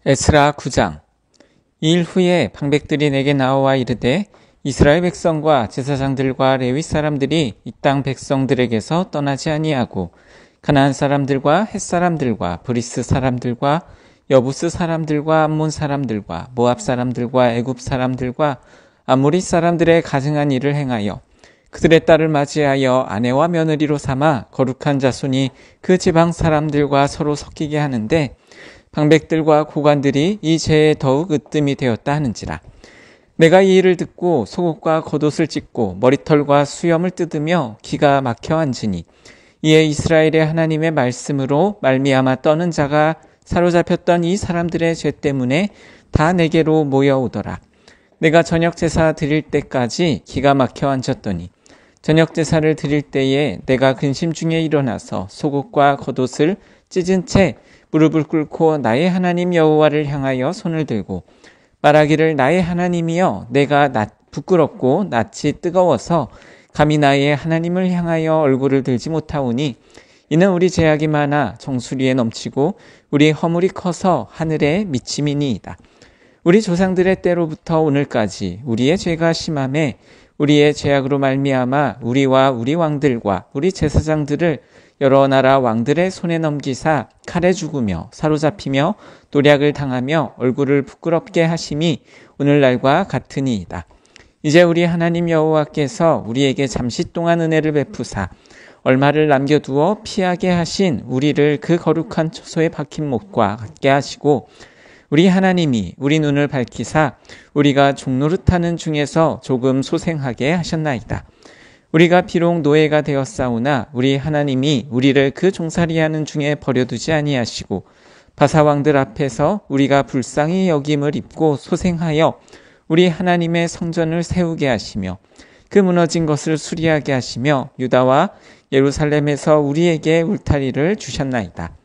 에스라 9장. 이 일 후에 방백들이 내게 나와 이르되 이스라엘 백성과 제사장들과 레위 사람들이 이 땅 백성들에게서 떠나지 아니하고 가나안 사람들과 헷 사람들과 브리스 사람들과 여부스 사람들과 암몬 사람들과 모압 사람들과 애굽 사람들과 아모리 사람들의 가증한 일을 행하여 그들의 딸을 맞이하여 아내와 며느리로 삼아 거룩한 자손이 그 지방 사람들과 서로 섞이게 하는데 방백들과 고관들이 이 죄에 더욱 으뜸이 되었다 하는지라. 내가 이 일을 듣고 속옷과 겉옷을 찢고 머리털과 수염을 뜯으며 기가 막혀 앉으니 이에 이스라엘의 하나님의 말씀으로 말미암아 떠는 자가 사로잡혔던 이 사람들의 죄 때문에 다 내게로 모여오더라. 내가 저녁 제사 드릴 때까지 기가 막혀 앉았더니 저녁 제사를 드릴 때에 내가 근심 중에 일어나서 속옷과 겉옷을 찢은 채 무릎을 꿇고 나의 하나님 여호와를 향하여 손을 들고 말하기를 나의 하나님이여 내가 부끄럽고 낯이 뜨거워서 감히 나의 하나님을 향하여 얼굴을 들지 못하오니 이는 우리 죄악이 많아 정수리에 넘치고 우리 허물이 커서 하늘에 미침이니이다. 우리 조상들의 때로부터 오늘까지 우리의 죄가 심함에 우리의 죄악으로 말미암아 우리와 우리 왕들과 우리 제사장들을 여러 나라 왕들의 손에 넘기사 칼에 죽으며 사로잡히며 노략을 당하며 얼굴을 부끄럽게 하심이 오늘날과 같으니이다. 이제 우리 하나님 여호와께서 우리에게 잠시 동안 은혜를 베푸사 얼마를 남겨두어 피하게 하신 우리를 그 거룩한 처소에 박힌 못과 같게 하시고 우리 하나님이 우리 눈을 밝히사 우리가 종노릇하는 중에서 조금 소생하게 하셨나이다. 우리가 비록 노예가 되었사오나 우리 하나님이 우리를 그 종살이하는 중에 버려두지 아니하시고 바사왕들 앞에서 우리가 불쌍히 여김을 입고 소생하여 우리 하나님의 성전을 세우게 하시며 그 무너진 것을 수리하게 하시며 유다와 예루살렘에서 우리에게 울타리를 주셨나이다.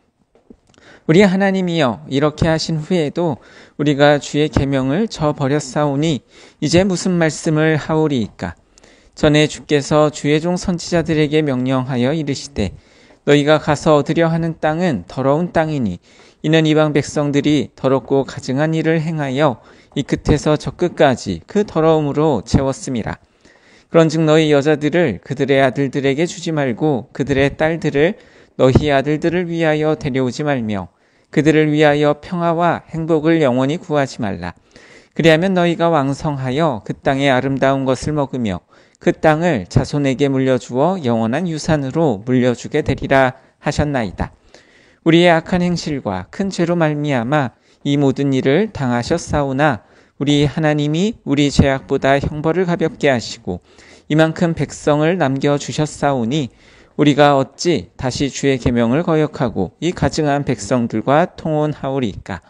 우리 하나님이여 이렇게 하신 후에도 우리가 주의 계명을 저버렸사오니 이제 무슨 말씀을 하오리이까. 전에 주께서 주의 종 선지자들에게 명령하여 이르시되 너희가 가서 얻으려 하는 땅은 더러운 땅이니 이는 이방 백성들이 더럽고 가증한 일을 행하여 이 끝에서 저 끝까지 그 더러움으로 채웠음이라. 그런즉 너희 여자들을 그들의 아들들에게 주지 말고 그들의 딸들을 너희 아들들을 위하여 데려오지 말며 그들을 위하여 평화와 행복을 영원히 구하지 말라. 그리하면 너희가 왕성하여 그 땅의 아름다운 것을 먹으며 그 땅을 자손에게 물려주어 영원한 유산으로 물려주게 되리라 하셨나이다. 우리의 악한 행실과 큰 죄로 말미암아 이 모든 일을 당하셨사오나 우리 하나님이 우리 죄악보다 형벌을 가볍게 하시고 이만큼 백성을 남겨주셨사오니 우리가 어찌 다시 주의 계명을 거역하고 이 가증한 백성들과 통혼하오리까.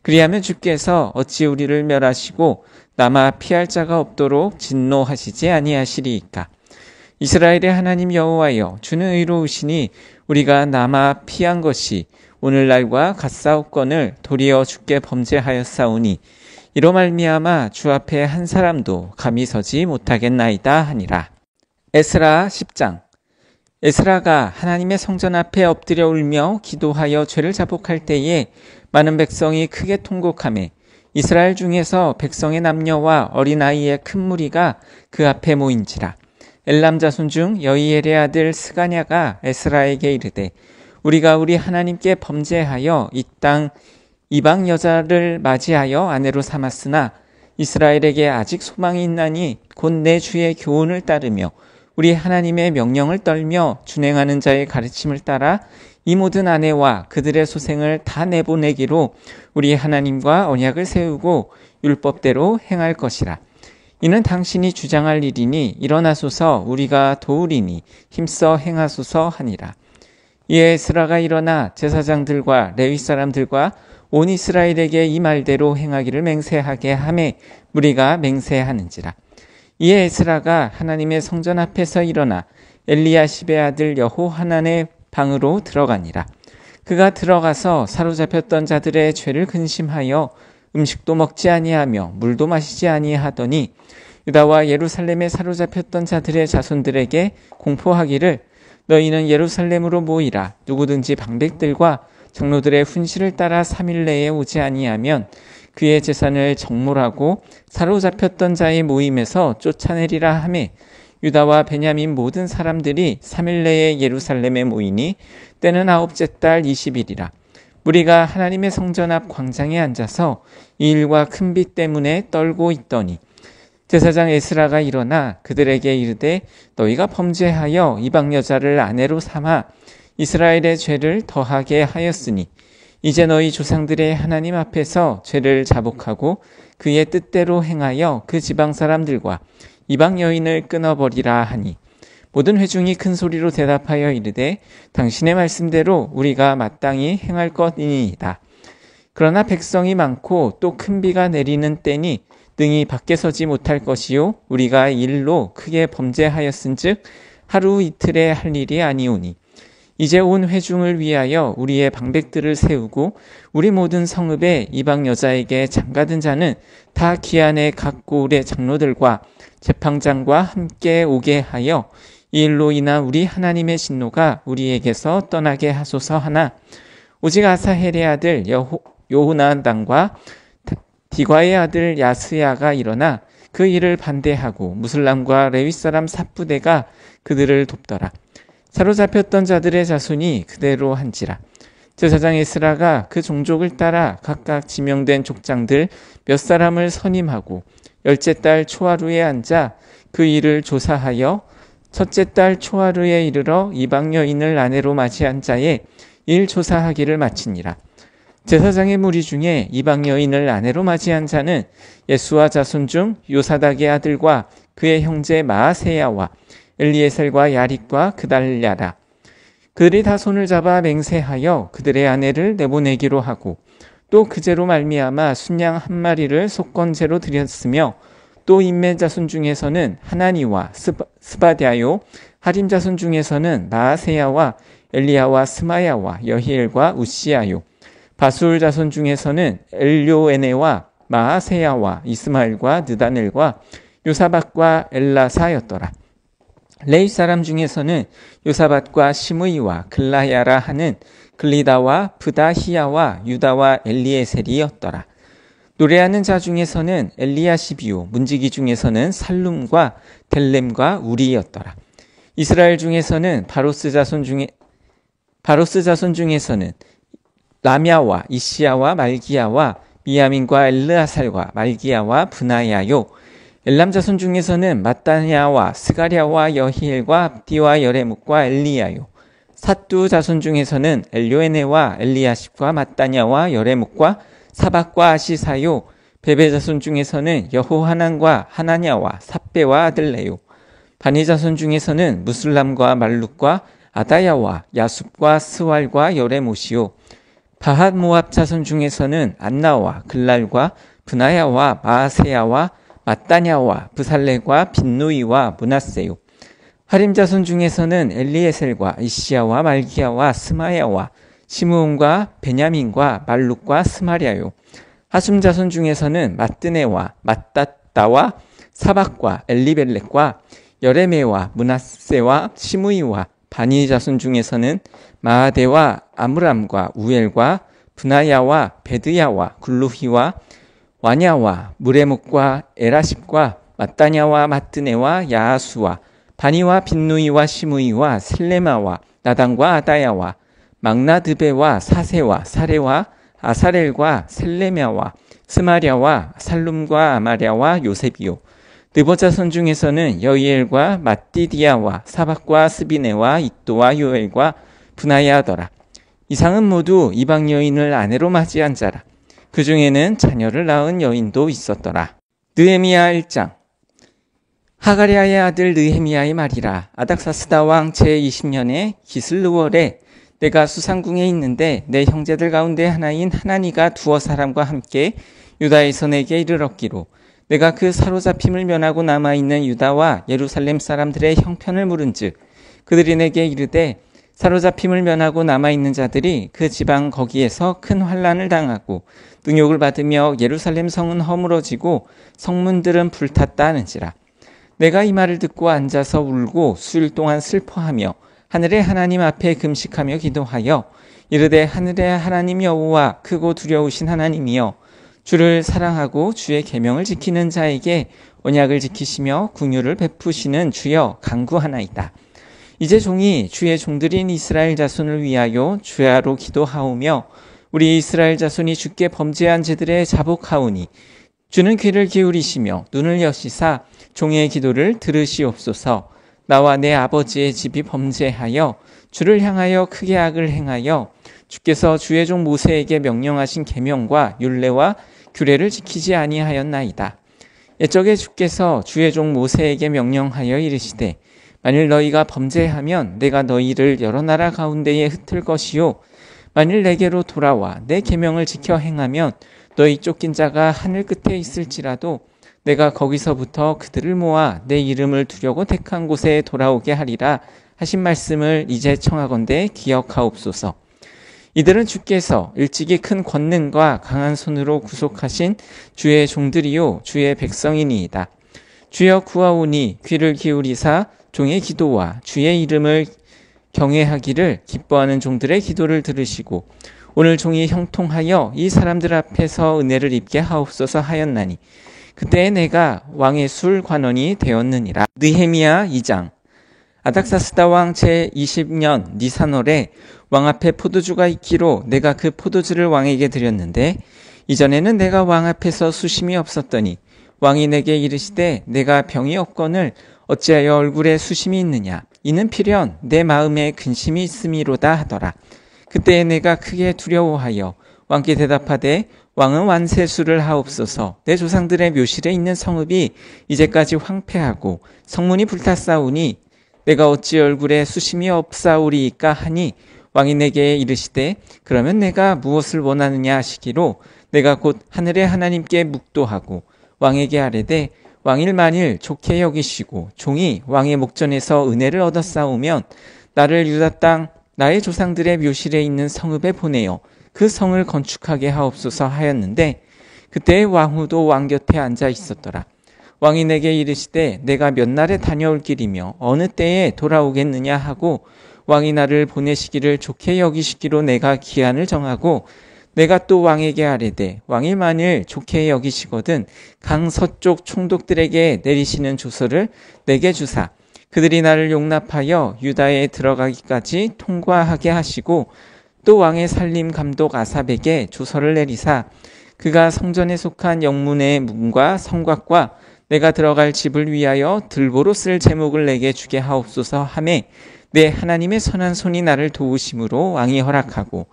그리하면 주께서 어찌 우리를 멸하시고 남아 피할 자가 없도록 진노하시지 아니하시리이까. 이스라엘의 하나님 여호와여 주는 의로우시니 우리가 남아 피한 것이 오늘날과 같사옵건을 도리어 주께 범죄하였사오니 이로 말미암아 주 앞에 한 사람도 감히 서지 못하겠나이다 하니라. 에스라 10장. 에스라가 하나님의 성전 앞에 엎드려 울며 기도하여 죄를 자복할 때에 많은 백성이 크게 통곡하매 이스라엘 중에서 백성의 남녀와 어린아이의 큰 무리가 그 앞에 모인지라. 엘람 자손 중 여이엘의 아들 스가냐가 에스라에게 이르되 우리가 우리 하나님께 범죄하여 이 땅 이방 여자를 맞이하여 아내로 삼았으나 이스라엘에게 아직 소망이 있나니 곧 내 주의 교훈을 따르며 우리 하나님의 명령을 떨며 준행하는 자의 가르침을 따라 이 모든 아내와 그들의 소생을 다 내보내기로 우리 하나님과 언약을 세우고 율법대로 행할 것이라. 이는 당신이 주장할 일이니 일어나소서 우리가 도우리니 힘써 행하소서 하니라. 이에 에스라가 일어나 제사장들과 레위 사람들과 온 이스라엘에게 이 말대로 행하기를 맹세하게 하매 무리가 맹세하는지라. 이에 에스라가 하나님의 성전 앞에서 일어나 엘리야십의 아들 여호하난의 방으로 들어가니라. 그가 들어가서 사로잡혔던 자들의 죄를 근심하여 음식도 먹지 아니하며 물도 마시지 아니하더니 유다와 예루살렘에 사로잡혔던 자들의 자손들에게 공포하기를 너희는 예루살렘으로 모이라. 누구든지 방백들과 장로들의 훈시를 따라 3일 내에 오지 아니하면 그의 재산을 정몰하고 사로잡혔던 자의 모임에서 쫓아내리라 하매 유다와 베냐민 모든 사람들이 3일 내에 예루살렘에 모이니 때는 9째 달 20일이라. 무리가 하나님의 성전 앞 광장에 앉아서 이 일과 큰 비 때문에 떨고 있더니 제사장 에스라가 일어나 그들에게 이르되 너희가 범죄하여 이방 여자를 아내로 삼아 이스라엘의 죄를 더하게 하였으니 이제 너희 조상들의 하나님 앞에서 죄를 자복하고 그의 뜻대로 행하여 그 지방 사람들과 이방 여인을 끊어버리라 하니 모든 회중이 큰 소리로 대답하여 이르되 당신의 말씀대로 우리가 마땅히 행할 것이니이다. 그러나 백성이 많고 또 큰 비가 내리는 때니 능히 밖에 서지 못할 것이요 우리가 이 일로 크게 범죄하였은즉 하루 이틀에 할 일이 아니오니 이제 온 회중을 위하여 우리의 방백들을 세우고 우리 모든 성읍에 이방 여자에게 장가든 자는 다 기한의 각 고을의 장로들과 재판장과 함께 오게 하여 이 일로 인한 우리 하나님의 진노가 우리에게서 떠나게 하소서 하나 오직 아사헬의 아들 요호나단과 디과의 아들 야스야가 일어나 그 일을 반대하고 무슬람과 레위 사람 삽부대가 그들을 돕더라. 사로잡혔던 자들의 자손이 그대로 한지라. 제사장 에스라가 그 종족을 따라 각각 지명된 족장들 몇 사람을 선임하고 10째 달 초하루에 앉아 그 일을 조사하여 첫째 달 초하루에 이르러 이방 여인을 아내로 맞이한 자의 일 조사하기를 마치니라. 제사장의 무리 중에 이방 여인을 아내로 맞이한 자는 예수와 자손 중 요사닥의 아들과 그의 형제 마아세야와 엘리에셀과 야릭과 그달랴라. 그들이 다 손을 잡아 맹세하여 그들의 아내를 내보내기로 하고 또 그제로 말미암아 순양 한 마리를 속건제로 드렸으며 또 인맨 자손 중에서는 하나니와 스바랴요 하림 자손 중에서는 마아세야와 엘리야와 스마야와 여히엘과 우시야요 바술 자손 중에서는 엘료에네와 마아세야와 이스마엘과 느다넬과 요사밧과 엘라사였더라. 레위 사람 중에서는 요사밧과 시므이와 글라야라 하는 글리다와 브다히야와 유다와 엘리에셀이었더라. 노래하는 자 중에서는 엘리야시비요 문지기 중에서는 살룸과 델렘과 우리였더라. 이스라엘 중에서는 바로스 자손 중에서는 라мя와 이시야와 말기야와 미야민과 엘르아살과 말기야와 브나야요 엘람 자손 중에서는 마따냐와 스가랴와 여히엘과 압디와 여레묵과 엘리야요 삿두 자손 중에서는 엘요에네와 엘리야십과 마따냐와 여레묵과 사박과 아시사요 베베 자손 중에서는 여호하난과 하나냐와 삽베와 아들레요 바니 자손 중에서는 무슬람과 말룩과 아다야와 야숲과 스왈과 여레못이요 바핫 모압 자손 중에서는 안나와 글랄과 브나야와 마아세야와 마따냐와 브살레과 빈누이와 문하세요 하림 자손 중에서는 엘리에셀과 이시야와 말기야와 스마야와 시므온과 베냐민과 말룩과 스마랴요 하숨 자손 중에서는 마뜨네와 마따따와 사박과 엘리벨렉과 여레메와 문하세와 시므이와 바니 자손 중에서는 마아데와 아므람과 우엘과 브나야와 베드야와 굴루히와 와냐와 무레묵과 에라십과 마따냐와 마뜨네와 야하수와 바니와 빈누이와 시므이와 셀레마와 나단과 아다야와 막나드베와 사세와 사레와 아사렐과 셀레мя와 스마랴와 살룸과 아마랴와 요셉이요 느보 자손 중에서는 여이엘과 마띠디아와 사박과 스비네와 잇도와 요엘과 분하야더라. 이상은 모두 이방 여인을 아내로 맞이한 자라. 그 중에는 자녀를 낳은 여인도 있었더라. 느헤미야 1장. 하가랴의 아들 느헤미야의 말이라. 아닥사스다 왕 제20년에 기슬르월에 내가 수상궁에 있는데 내 형제들 가운데 하나인 하나니가 두어 사람과 함께 유다에서 내게 이르렀기로 내가 그 사로잡힘을 면하고 남아있는 유다와 예루살렘 사람들의 형편을 물은즉 그들이 내게 이르되 사로잡힘을 면하고 남아있는 자들이 그 지방 거기에서 큰 환난을 당하고 능욕을 받으며 예루살렘 성은 허물어지고 성문들은 불탔다 하는지라. 내가 이 말을 듣고 앉아서 울고 수일 동안 슬퍼하며 하늘의 하나님 앞에 금식하며 기도하여 이르되 하늘의 하나님 여호와 크고 두려우신 하나님이여 주를 사랑하고 주의 계명을 지키는 자에게 언약을 지키시며 긍휼을 베푸시는 주여 간구하나이다. 이제 종이 주의 종들인 이스라엘 자손을 위하여 주야로 기도하오며 우리 이스라엘 자손이 주께 범죄한 죄들에 자복하오니 주는 귀를 기울이시며 눈을 여시사 종의 기도를 들으시옵소서. 나와 내 아버지의 집이 범죄하여 주를 향하여 크게 악을 행하여 주께서 주의 종 모세에게 명령하신 계명과 율례와 규례를 지키지 아니하였나이다. 옛적에 주께서 주의 종 모세에게 명령하여 이르시되 만일 너희가 범죄하면 내가 너희를 여러 나라 가운데에 흩을 것이요 만일 내게로 돌아와 내 계명을 지켜 행하면 너희 쫓긴 자가 하늘 끝에 있을지라도 내가 거기서부터 그들을 모아 내 이름을 두려고 택한 곳에 돌아오게 하리라 하신 말씀을 이제 청하건대 기억하옵소서. 이들은 주께서 일찍이 큰 권능과 강한 손으로 구속하신 주의 종들이요 주의 백성이니이다. 주여 구하오니 귀를 기울이사 종의 기도와 주의 이름을 경외하기를 기뻐하는 종들의 기도를 들으시고 오늘 종이 형통하여 이 사람들 앞에서 은혜를 입게 하옵소서 하였나니 그때에 내가 왕의 술 관원이 되었느니라. 느헤미야 2장. 아닥사스다 왕 제20년 니산월에 왕 앞에 포도주가 있기로 내가 그 포도주를 왕에게 드렸는데 이전에는 내가 왕 앞에서 수심이 없었더니 왕이 내게 이르시되 내가 병이 없거늘 어찌하여 얼굴에 수심이 있느냐 이는 필연 내 마음에 근심이 있음이로다 하더라. 그때에 내가 크게 두려워하여 왕께 대답하되 왕은 완세수를 하옵소서. 내 조상들의 묘실에 있는 성읍이 이제까지 황폐하고 성문이 불탔사오니 내가 어찌 얼굴에 수심이 없사오리이까 하니 왕이 내게 이르시되 그러면 내가 무엇을 원하느냐 하시기로 내가 곧 하늘의 하나님께 묵도하고 왕에게 아뢰되 왕일 만일 좋게 여기시고 종이 왕의 목전에서 은혜를 얻었사오면 나를 유다 땅 나의 조상들의 묘실에 있는 성읍에 보내어 그 성을 건축하게 하옵소서 하였는데 그때 왕후도 왕 곁에 앉아 있었더라. 왕이 내게 이르시되 내가 몇 날에 다녀올 길이며 어느 때에 돌아오겠느냐 하고 왕이 나를 보내시기를 좋게 여기시기로 내가 기한을 정하고 내가 또 왕에게 아뢰되 왕이 만일 좋게 여기시거든 강 서쪽 총독들에게 내리시는 조서를 내게 주사 그들이 나를 용납하여 유다에 들어가기까지 통과하게 하시고 또 왕의 살림 감독 아삽에게 조서를 내리사 그가 성전에 속한 영문의 문과 성곽과 내가 들어갈 집을 위하여 들보로 쓸 제목을 내게 주게 하옵소서 하매 내 하나님의 선한 손이 나를 도우심으로 왕이 허락하고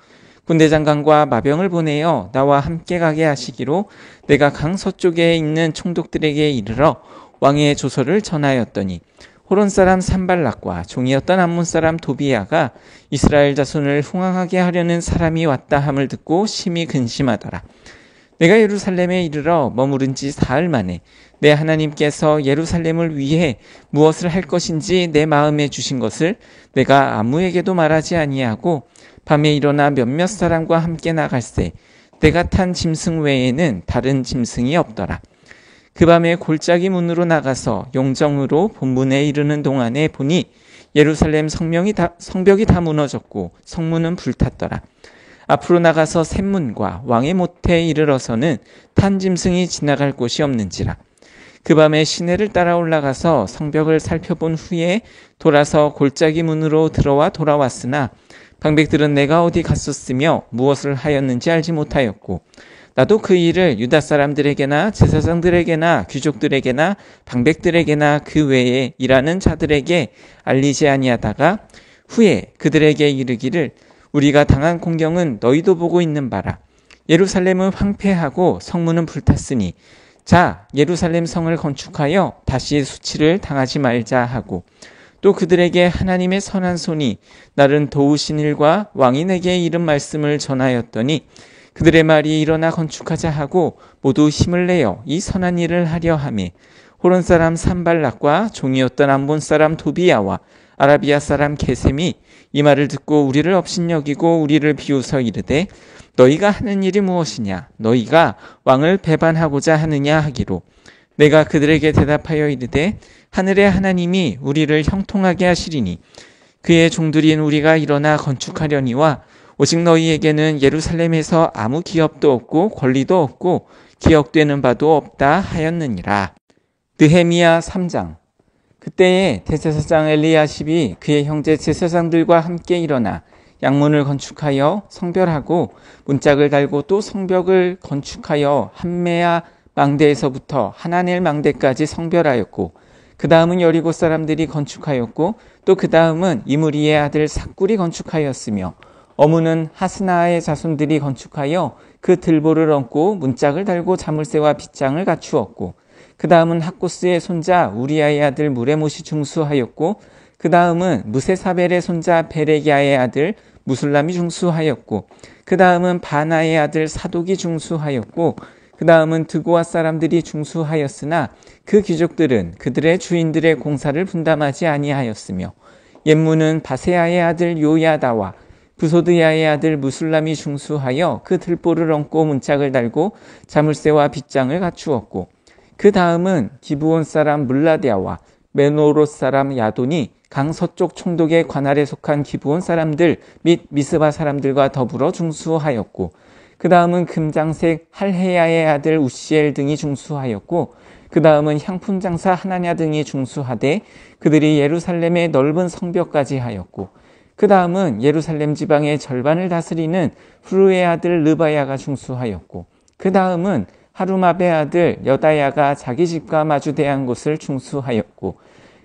군대장관과 마병을 보내어 나와 함께 가게 하시기로 내가 강 서쪽에 있는 총독들에게 이르러 왕의 조서를 전하였더니 호론 사람 산발락과 종이었던 암몬 사람 도비야가 이스라엘 자손을 흥황하게 하려는 사람이 왔다 함을 듣고 심히 근심하더라. 내가 예루살렘에 이르러 머무른 지 사흘 만에 내 하나님께서 예루살렘을 위해 무엇을 할 것인지 내 마음에 주신 것을 내가 아무에게도 말하지 아니하고 밤에 일어나 몇몇 사람과 함께 나갈새 내가 탄 짐승 외에는 다른 짐승이 없더라. 그 밤에 골짜기 문으로 나가서 용정으로 본문에 이르는 동안에 보니 예루살렘 성벽이 다 무너졌고 성문은 불탔더라. 앞으로 나가서 샘문과 왕의 못에 이르러서는 탄 짐승이 지나갈 곳이 없는지라. 그 밤에 시내를 따라 올라가서 성벽을 살펴본 후에 돌아서 골짜기 문으로 들어와 돌아왔으나 방백들은 내가 어디 갔었으며 무엇을 하였는지 알지 못하였고 나도 그 일을 유다 사람들에게나 제사장들에게나 귀족들에게나 방백들에게나 그 외에 일하는 자들에게 알리지 아니하다가 후에 그들에게 이르기를 우리가 당한 공경은 너희도 보고 있는 바라. 예루살렘은 황폐하고 성문은 불탔으니 자 예루살렘 성을 건축하여 다시 수치를 당하지 말자 하고 또 그들에게 하나님의 선한 손이 나를 도우신 일과 왕이 내게 이른 말씀을 전하였더니 그들의 말이 일어나 건축하자 하고 모두 힘을 내어 이 선한 일을 하려 하매 호론 사람 산발락과 종이었던 암몬 사람 도비야와 아라비아 사람 게셈이 이 말을 듣고 우리를 업신여기고 우리를 비웃어 이르되 너희가 하는 일이 무엇이냐 너희가 왕을 배반하고자 하느냐 하기로 내가 그들에게 대답하여 이르되 하늘의 하나님이 우리를 형통하게 하시리니 그의 종들인 우리가 일어나 건축하려니와 오직 너희에게는 예루살렘에서 아무 기업도 없고 권리도 없고 기억되는 바도 없다 하였느니라. 느헤미야 3장. 그때에 대제사장 엘리야십이 그의 형제 제사장들과 함께 일어나 양문을 건축하여 성별하고 문짝을 달고 또 성벽을 건축하여 함메야 망대에서부터 하나넬 망대까지 성별하였고, 그 다음은 여리고 사람들이 건축하였고, 또 그 다음은 이므리의 아들 삭굴이 건축하였으며, 어무는 하스나의 자손들이 건축하여 그 들보를 얹고 문짝을 달고 자물쇠와 빗장을 갖추었고, 그 다음은 학고스의 손자 우리아의 아들 무레못이 중수하였고, 그 다음은 무세사벨의 손자 베레기야의 아들 무술람이 중수하였고, 그 다음은 바나의 아들 사독이 중수하였고, 그 다음은 드고아 사람들이 중수하였으나 그 귀족들은 그들의 주인들의 공사를 분담하지 아니하였으며, 옛문은 바세야의 아들 요야다와 부소드야의 아들 무술람이 중수하여 그 들보를 얹고 문짝을 달고 자물쇠와 빗장을 갖추었고, 그 다음은 기브온 사람 물라디아와 메노롯 사람 야돈이 강 서쪽 총독의 관할에 속한 기브온 사람들 및 미스바 사람들과 더불어 중수하였고, 그 다음은 금장색 할헤야의 아들 우시엘 등이 중수하였고, 그 다음은 향품 장사 하나냐 등이 중수하되 그들이 예루살렘의 넓은 성벽까지 하였고, 그 다음은 예루살렘 지방의 절반을 다스리는 후르의 아들 르바야가 중수하였고, 그 다음은 하루마베 아들 여다야가 자기 집과 마주대한 곳을 중수하였고,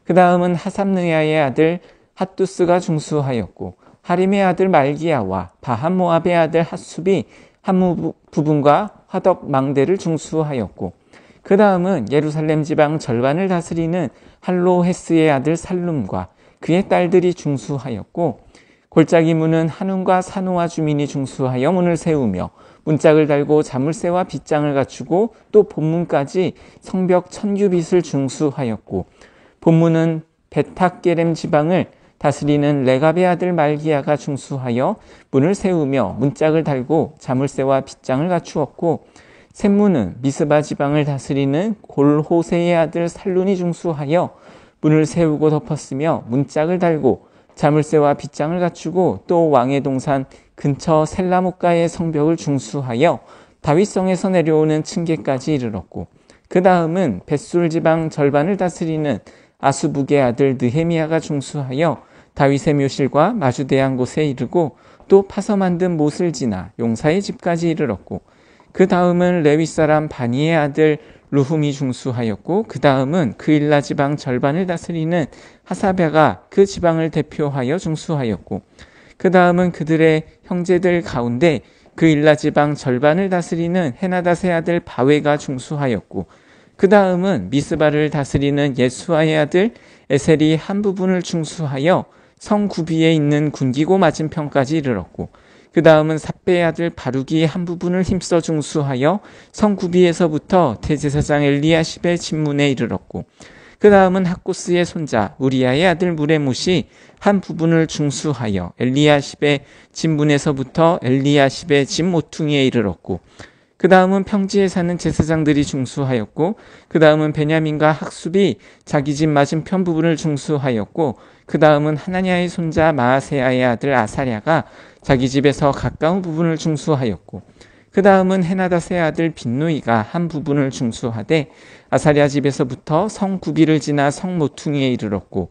그 다음은 하삼느야의 아들 핫두스가 중수하였고, 하림의 아들 말기야와 바한 모압의 아들 핫숲이 한무 부분과 화덕 망대를 중수하였고, 그 다음은 예루살렘 지방 절반을 다스리는 할로헤스의 아들 살룸과 그의 딸들이 중수하였고, 골짜기 문은 한움과 산호와 주민이 중수하여 문을 세우며 문짝을 달고 자물쇠와 빗장을 갖추고, 또 본문까지 성벽 1000규빗을 중수하였고, 본문은 베탁게렘 지방을 다스리는 레갑의 아들 말기야가 중수하여 문을 세우며 문짝을 달고 자물쇠와 빗장을 갖추었고, 셋문은 미스바 지방을 다스리는 골호세의 아들 살룬이 중수하여 문을 세우고 덮었으며 문짝을 달고 자물쇠와 빗장을 갖추고, 또 왕의 동산 근처 셀라목가의 성벽을 중수하여 다윗성에서 내려오는 층계까지 이르렀고, 그 다음은 벳술 지방 절반을 다스리는 아수북의 아들 느헤미야가 중수하여 다윗의 묘실과 마주대한 곳에 이르고, 또 파서 만든 못을 지나 용사의 집까지 이르렀고, 그 다음은 레위 사람 바니의 아들 루훔이 중수하였고, 그 다음은 그일라 지방 절반을 다스리는 하사베가 그 지방을 대표하여 중수하였고, 그 다음은 그들의 형제들 가운데 그일라 지방 절반을 다스리는 헤나닷의 아들 바웨가 중수하였고, 그 다음은 미스바를 다스리는 예수아의 아들 에셀이 한 부분을 중수하여 성 구비에 있는 군기고 맞은편까지 이르렀고, 그 다음은 삽배의 아들 바룩이 한 부분을 힘써 중수하여 성 구비에서부터 대제사장 엘리야십의 집문에 이르렀고, 그 다음은 학고스의 손자 우리아의 아들 무레못이 한 부분을 중수하여 엘리야십의 집문에서부터 엘리야십의 집 모퉁이에 이르렀고, 그 다음은 평지에 사는 제사장들이 중수하였고, 그 다음은 베냐민과 학숲이 자기 집 맞은편 부분을 중수하였고, 그 다음은 하나냐의 손자 마아세야의 아들 아사랴가 자기 집에서 가까운 부분을 중수하였고, 그 다음은 헤나닷의 아들 빈누이가 한 부분을 중수하되 아사랴 집에서부터 성 구비를 지나 성 모퉁이에 이르렀고,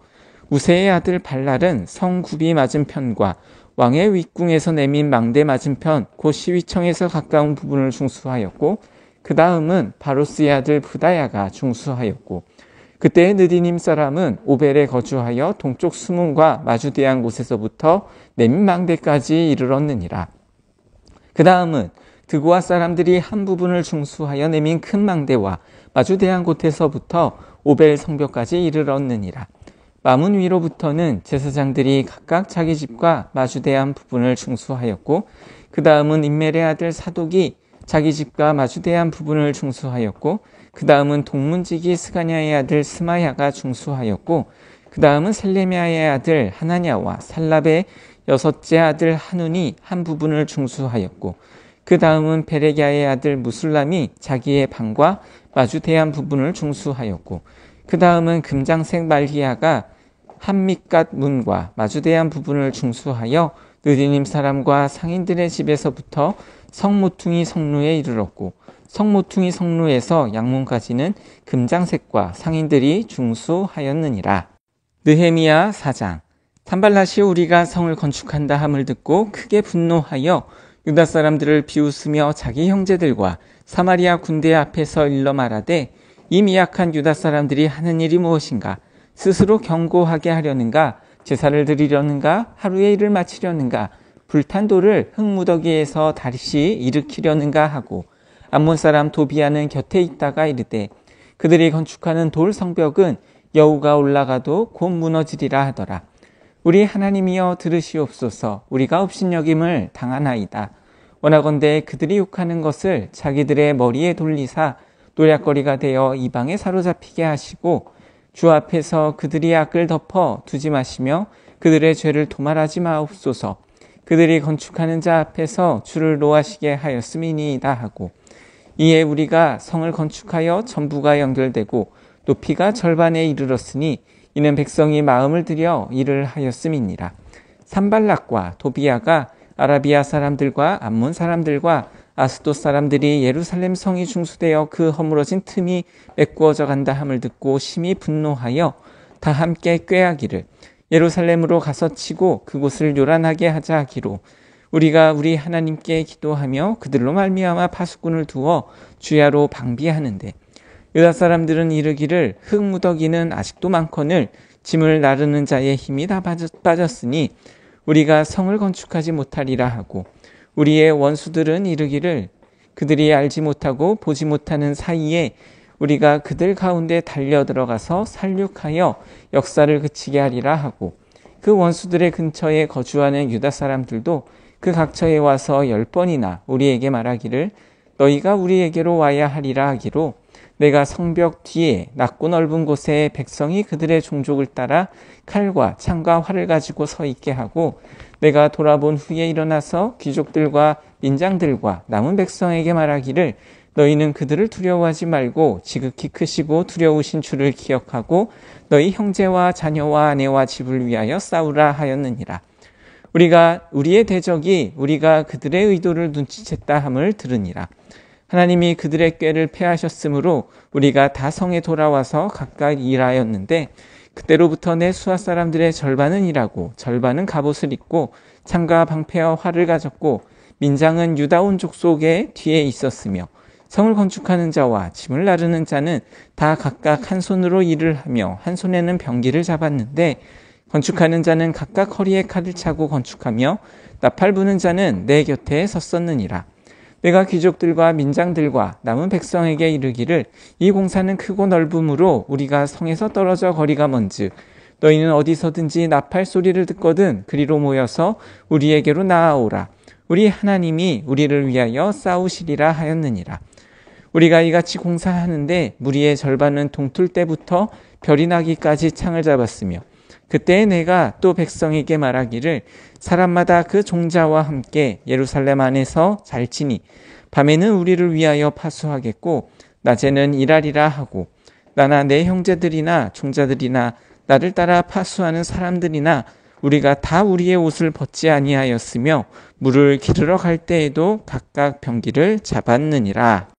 우세의 아들 발랄은 성 구비 맞은편과 왕의 윗궁에서 내민 망대 맞은편 곧 시위청에서 가까운 부분을 중수하였고, 그 다음은 바로스의 아들 부다야가 중수하였고, 그때의 느디님 사람은 오벨에 거주하여 동쪽 수문과 마주대한 곳에서부터 내민 망대까지 이르렀느니라. 그 다음은 드고아 사람들이 한 부분을 중수하여 내민 큰 망대와 마주대한 곳에서부터 오벨 성벽까지 이르렀느니라. 마문 위로부터는 제사장들이 각각 자기 집과 마주대한 부분을 중수하였고, 그 다음은 임멜의 아들 사독이 자기 집과 마주대한 부분을 중수하였고, 그 다음은 동문지기 스가냐의 아들 스마야가 중수하였고, 그 다음은 셀레미야의 아들 하나냐와 살랍의 여섯째 아들 하눈이 한 부분을 중수하였고, 그 다음은 베레기야의 아들 무술람이 자기의 방과 마주대한 부분을 중수하였고, 그 다음은 금장색 말기야가 한미갓 문과 마주대한 부분을 중수하여 느디님 사람과 상인들의 집에서부터 성모퉁이 성루에 이르렀고 성모퉁이 성루에서 양문까지는 금장색과 상인들이 중수하였느니라. 느헤미야 4장. 산발랏이 우리가 성을 건축한다 함을 듣고 크게 분노하여 유다 사람들을 비웃으며 자기 형제들과 사마리아 군대 앞에서 일러 말하되 이 미약한 유다 사람들이 하는 일이 무엇인가? 스스로 견고하게 하려는가? 제사를 드리려는가? 하루의 일을 마치려는가? 불탄 돌을 흙무더기에서 다시 일으키려는가 하고 암몬 사람 도비아는 곁에 있다가 이르되 그들이 건축하는 돌 성벽은 여우가 올라가도 곧 무너지리라 하더라. 우리 하나님이여 들으시옵소서. 우리가 업신여김을 당하나이다. 원하건대 그들이 욕하는 것을 자기들의 머리에 돌리사 노략거리가 되어 이방에 사로잡히게 하시고 주 앞에서 그들이 악을 덮어 두지 마시며 그들의 죄를 도말하지 마옵소서. 그들이 건축하는 자 앞에서 주를 노하시게 하였음이니이다 하고 이에 우리가 성을 건축하여 전부가 연결되고 높이가 절반에 이르렀으니 이는 백성이 마음을 들여 일을 하였음이니라. 산발락과 도비아가 아라비아 사람들과 암몬 사람들과 아스돗 사람들이 예루살렘 성이 중수되어 그 허물어진 틈이 메꾸어져 간다 함을 듣고 심히 분노하여 다 함께 꾀하기를 예루살렘으로 가서 치고 그곳을 요란하게 하자 하기로 우리가 우리 하나님께 기도하며 그들로 말미암아 파수꾼을 두어 주야로 방비하는데 유다 사람들은 이르기를 흙무더기는 아직도 많거늘 짐을 나르는 자의 힘이 다 빠졌으니 우리가 성을 건축하지 못하리라 하고 우리의 원수들은 이르기를 그들이 알지 못하고 보지 못하는 사이에 우리가 그들 가운데 달려 들어가서 살육하여 역사를 그치게 하리라 하고 그 원수들의 근처에 거주하는 유다 사람들도 그 각처에 와서 10번이나 우리에게 말하기를 너희가 우리에게로 와야 하리라 하기로 내가 성벽 뒤에 낮고 넓은 곳에 백성이 그들의 종족을 따라 칼과 창과 활을 가지고 서 있게 하고 내가 돌아본 후에 일어나서 귀족들과 민장들과 남은 백성에게 말하기를 너희는 그들을 두려워하지 말고 지극히 크시고 두려우신 주를 기억하고 너희 형제와 자녀와 아내와 집을 위하여 싸우라 하였느니라. 우리가 우리의 대적이 우리가 그들의 의도를 눈치챘다 함을 들으니라. 하나님이 그들의 꾀를 패하셨으므로 우리가 다 성에 돌아와서 각각 일하였는데 그때로부터 내 수하 사람들의 절반은 일하고 절반은 갑옷을 입고 창과 방패와 활을 가졌고 민장은 유다 온 족속의 뒤에 있었으며 성을 건축하는 자와 짐을 나르는 자는 다 각각 한 손으로 일을 하며 한 손에는 병기를 잡았는데 건축하는 자는 각각 허리에 칼을 차고 건축하며 나팔 부는 자는 내 곁에 섰었느니라. 내가 귀족들과 민장들과 남은 백성에게 이르기를 이 공사는 크고 넓음으로 우리가 성에서 떨어져 거리가 먼즉 너희는 어디서든지 나팔 소리를 듣거든 그리로 모여서 우리에게로 나아오라. 우리 하나님이 우리를 위하여 싸우시리라 하였느니라. 우리가 이같이 공사하는데 무리의 절반은 동틀 때부터 별이 나기까지 창을 잡았으며 그때 내가 또 백성에게 말하기를 사람마다 그 종자와 함께 예루살렘 안에서 잘 치니 밤에는 우리를 위하여 파수하겠고 낮에는 일하리라 하고 나나 내 형제들이나 종자들이나 나를 따라 파수하는 사람들이나 우리가 다 우리의 옷을 벗지 아니하였으며 물을 기르러 갈 때에도 각각 병기를 잡았느니라.